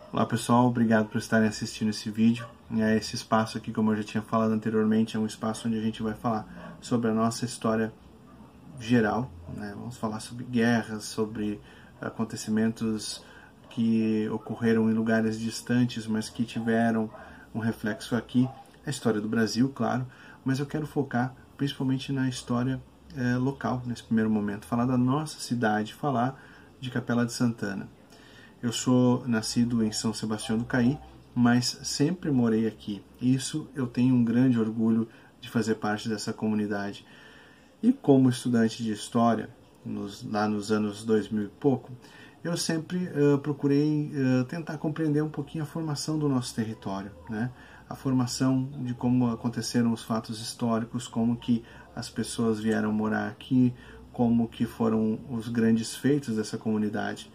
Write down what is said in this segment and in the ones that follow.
Olá pessoal, obrigado por estarem assistindo esse vídeo. Esse espaço aqui, como eu já tinha falado anteriormente, é um espaço onde a gente vai falar sobre a nossa história geral, né? Vamos falar sobre guerras, sobre acontecimentos que ocorreram em lugares distantes, mas que tiveram um reflexo aqui. A história do Brasil, claro, mas eu quero focar principalmente na história local, nesse primeiro momento. Falar da nossa cidade, falar de Capela de Santana. Eu sou nascido em São Sebastião do Caí, mas sempre morei aqui. Isso eu tenho um grande orgulho de fazer parte dessa comunidade. E como estudante de História, lá nos anos 2000 e pouco, eu sempre procurei tentar compreender um pouquinho a formação do nosso território, né? A formação de como aconteceram os fatos históricos, como que as pessoas vieram morar aqui, como que foram os grandes feitos dessa comunidade.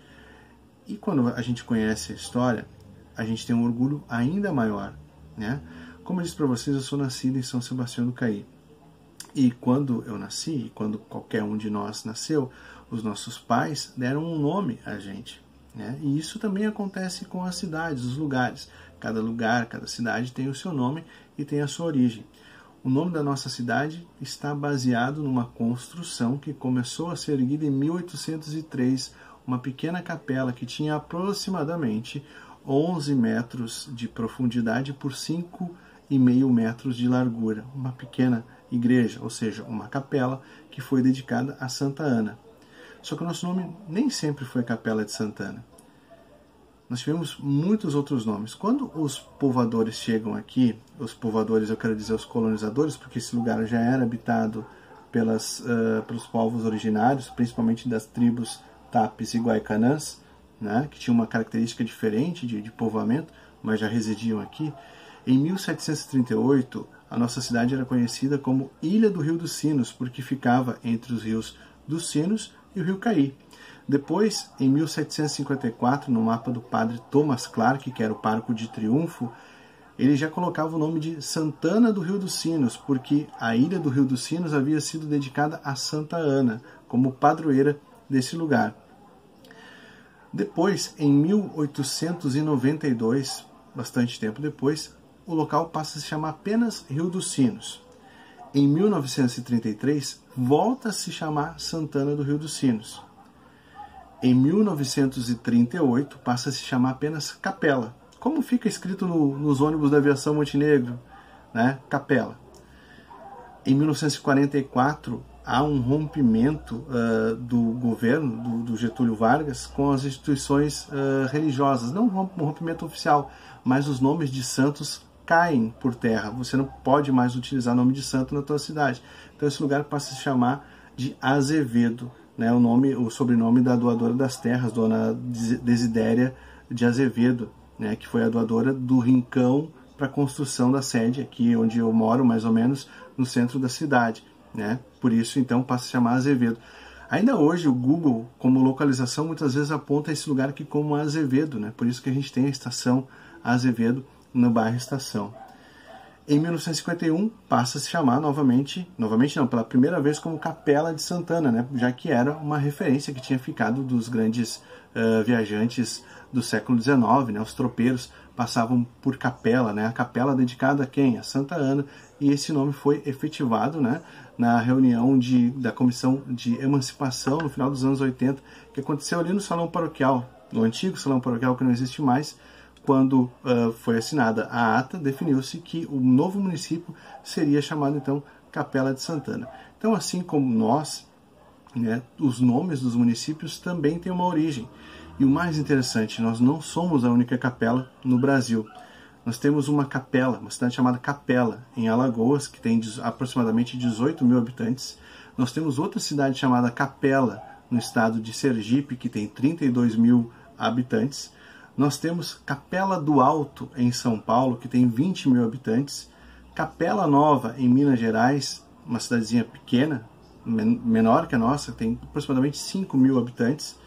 E quando a gente conhece a história, a gente tem um orgulho ainda maior, né? Como eu disse para vocês, eu sou nascido em São Sebastião do Caí. E quando eu nasci, e quando qualquer um de nós nasceu, os nossos pais deram um nome a gente, né? E isso também acontece com as cidades, os lugares. Cada lugar, cada cidade tem o seu nome e tem a sua origem. O nome da nossa cidade está baseado numa construção que começou a ser erguida em 1803, uma pequena capela que tinha aproximadamente 11 metros de profundidade por 5,5 metros de largura. Uma pequena igreja, ou seja, uma capela que foi dedicada a Santa Ana. Só que o nosso nome nem sempre foi Capela de Santana. Nós tivemos muitos outros nomes. Quando os povoadores chegam aqui, os povoadores, eu quero dizer os colonizadores, porque esse lugar já era habitado pelos povos originários, principalmente das tribos Tapes e Guaicanãs, né, que tinha uma característica diferente de povoamento, mas já residiam aqui. Em 1738, a nossa cidade era conhecida como Ilha do Rio dos Sinos, porque ficava entre os rios dos Sinos e o Rio Caí. Depois, em 1754, no mapa do padre Thomas Clark, que era o Parco de Triunfo, ele já colocava o nome de Santana do Rio dos Sinos, porque a Ilha do Rio dos Sinos havia sido dedicada a Santa Ana, como padroeira desse lugar. Depois, em 1892, bastante tempo depois, o local passa a se chamar apenas Rio dos Sinos. Em 1933, volta a se chamar Santana do Rio dos Sinos. Em 1938, passa a se chamar apenas Capela, como fica escrito nos ônibus da aviação Montenegro, né? Capela. Em 1944, há um rompimento do governo, do Getúlio Vargas, com as instituições religiosas. Não um rompimento oficial, mas os nomes de santos caem por terra. Você não pode mais utilizar nome de santo na tua cidade. Então esse lugar passa a se chamar de Azevedo, né? O sobrenome da doadora das terras, dona Desidéria de Azevedo, né? Que foi a doadora do rincão para a construção da sede, aqui onde eu moro, mais ou menos, no centro da cidade, né? Por isso, então, passa a se chamar Azevedo. Ainda hoje, o Google, como localização, muitas vezes aponta esse lugar aqui como Azevedo, né? Por isso que a gente tem a estação Azevedo no bairro Estação. Em 1951, passa a se chamar novamente não, pela primeira vez como Capela de Santana, né? Já que era uma referência que tinha ficado dos grandes viajantes do século XIX, né? Os tropeiros passavam por capela, né? A capela dedicada a quem? A Santa Ana, e esse nome foi efetivado, né? Na reunião da Comissão de Emancipação no final dos anos 80, que aconteceu ali no Salão Paroquial, no antigo Salão Paroquial que não existe mais. Quando foi assinada a ata, definiu-se que o novo município seria chamado, então, Capela de Santana. Então, assim como nós, né, os nomes dos municípios também têm uma origem. E o mais interessante, nós não somos a única capela no Brasil. Nós temos uma capela, uma cidade chamada Capela, em Alagoas, que tem aproximadamente 18 mil habitantes. Nós temos outra cidade chamada Capela, no estado de Sergipe, que tem 32 mil habitantes. Nós temos Capela do Alto, em São Paulo, que tem 20 mil habitantes. Capela Nova, em Minas Gerais, uma cidadezinha pequena, menor que a nossa, tem aproximadamente 5 mil habitantes.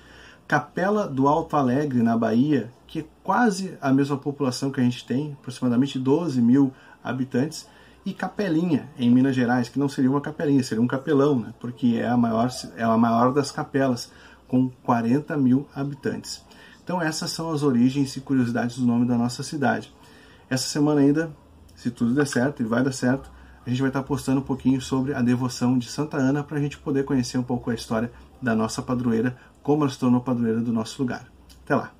Capela do Alto Alegre, na Bahia, que é quase a mesma população que a gente tem, aproximadamente 12 mil habitantes. E Capelinha, em Minas Gerais, que não seria uma capelinha, seria um capelão, né? Porque é a maior das capelas, com 40 mil habitantes. Então essas são as origens e curiosidades do nome da nossa cidade. Essa semana ainda, se tudo der certo, e vai dar certo, a gente vai estar postando um pouquinho sobre a devoção de Santa Ana para a gente poder conhecer um pouco a história da nossa padroeira, como ela se tornou padroeira do nosso lugar. Até lá!